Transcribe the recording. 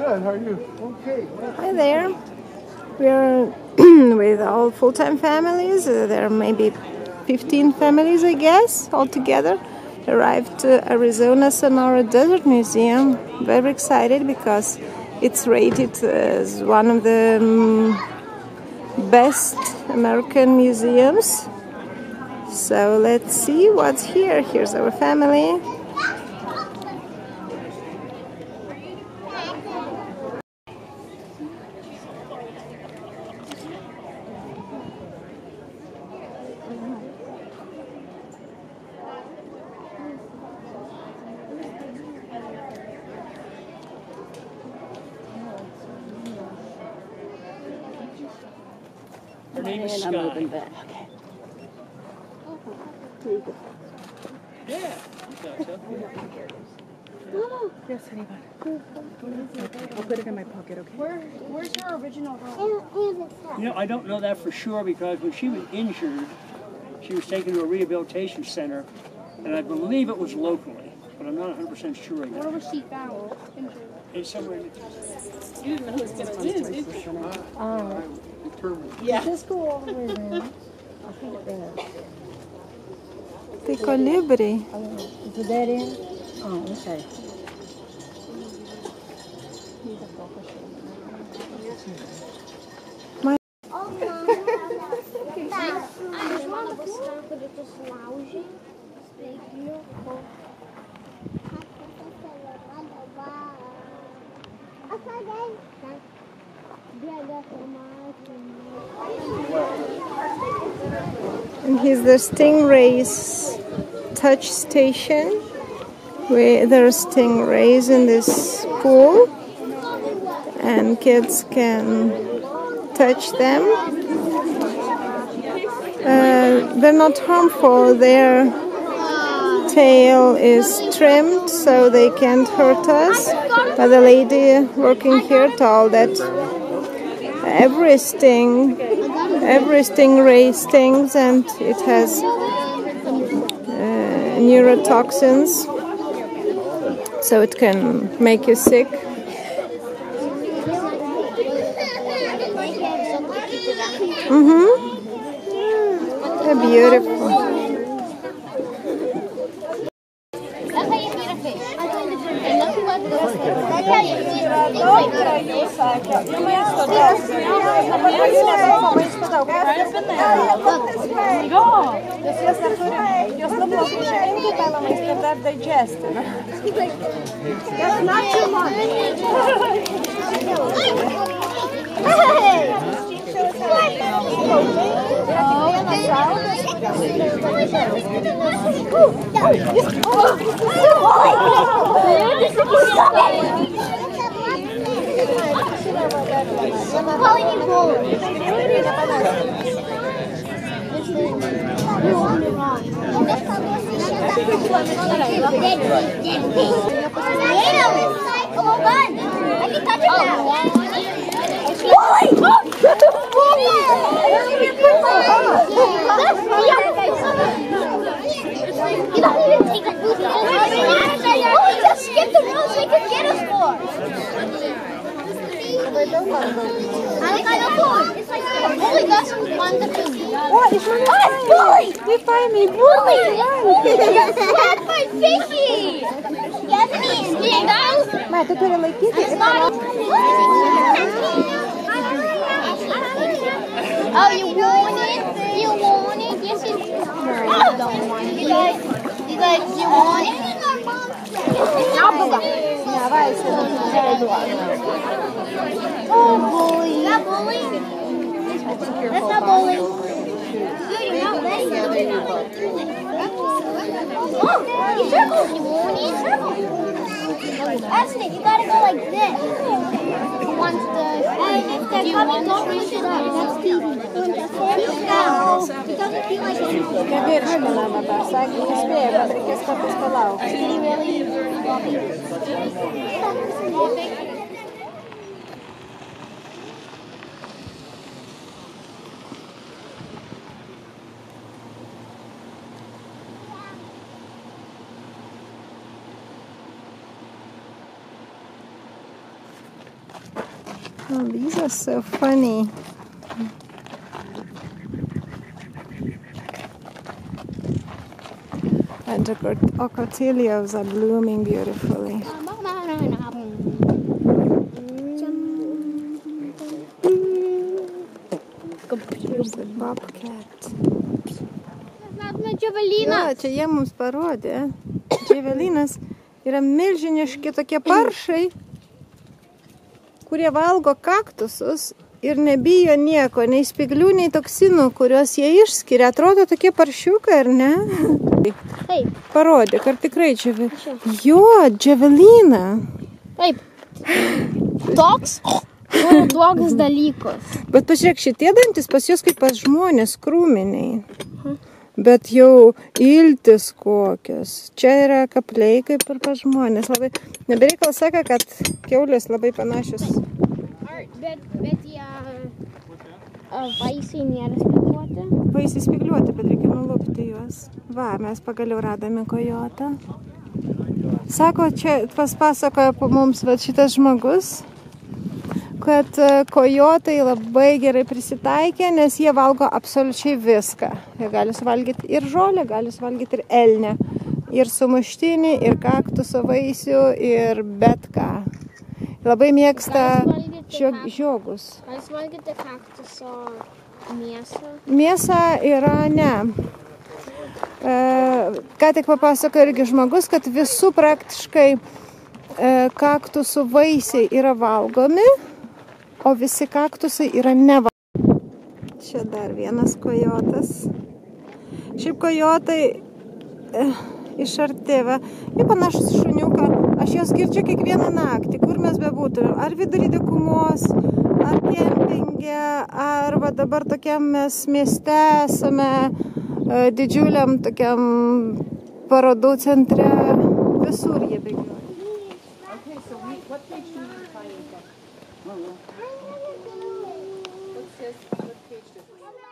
Good, how are you? Okay. Hi there. We're with all full-time families. There are maybe 15 families, I guess, altogether. Arrived to Arizona Sonora Desert Museum. Very excited because it's rated as one of the best American museums. So let's see what's here. Here's our family. Her name is Sky. Okay. Yeah. Yes, honey bun. I'll put it in my pocket, okay? Where's her original home? You know, I don't know that for sure because when she was injured, she was taken to a rehabilitation center, and I believe it was locally, but I'm not 100% sure of Where that. was she found? It's somewhere in the... You didn't know who's going to win. Yeah. Just go all the way around. I think that. The colibri. Is it that in? Oh, okay. And here's the Stingrays touch station, where there are stingrays in this pool, and kids can touch them. They're not harmful. Their tail is trimmed so they can't hurt us. But the lady working here told that every stingray stings, and it has neurotoxins, so it can make you sick. They're beautiful. That's not too much. Just skip the rules so he could get us more. I know four. It's like Bully got some one to two. What? It's Bully! They find me. Bully! You slapped my fishy! Yes, me. You know? Mate, tu quieres like it? Oh, you want it? You want it? Yes, you do. I don't want it. You guys, you want it? Yeah, vai, você não quiser doar. Oh, Bully. Is that Bully? That's not Bully. Dude, you're not letting him. Oh, you circled. You want it? Circle. That's it. You gotta go like this. Once the... Do you want to reach it up? That's Stevie. No. It doesn't feel like it. Quer ver a lama passar aqui? Espera, porque esse capuz está lá. Stevie really... Oh, these are so funny. And the ocotillos are blooming beautifully. Here's the bobcat. Jo, čia jie mums parodė. Dževelinas yra milžiniški tokie paršai, kurie valgo kaktusus ir nebijo nieko, nei spyglių, nei toksinų, kuriuos jie išskiria. Atrodo tokie paršiukai, ar ne? Taip. Parodė, ar tikrai dževelina. Jo, dževelina. Taip. Toks dalykas. Bet pažiūrėk, šitie dantis pas juos kaip pas žmonės, krūminiai. Bet jau iltis kokios. Čia yra kapliai kaip ir pas žmonės. Labai nebereikal sako, kad kiaulės labai panašios. Bet jie vaisiai nėra spygliuoti. Vaisiai spygliuoti, bet reikia nulupti juos. Va, mes pagaliau radome kojotą. Sako, čia pasakoja mums šitas žmogus, kad kojotai labai gerai prisitaikė, nes jie valgo absoliučiai viską. Jie gali suvalgyti ir žolę, gali suvalgyti ir elnę, ir sumuštinį, ir kaktuso vaisių, ir bet ką. Labai mėgsta žiogus. Gali suvalgyti kaktuso mėsą? Mėsa yra ne. Ką tik papasakojo irgi žmogus, kad visų praktiškai kaktusų vaisiai yra valgomi, o visi kaktusai yra nevalgomi. Čia dar vienas kojotas. Šiaip kojotai iš arti, jie panašus šuniuką. Aš jos girdžiu kiekvieną naktį, kur mes bebūtume. Ar vidury dykumos, ar kempinge, ar va dabar tokiam mes mieste esame, didžiuliam tokiam parodų centre. Visur jie bėgioja. What page do you need to find? What page does it say?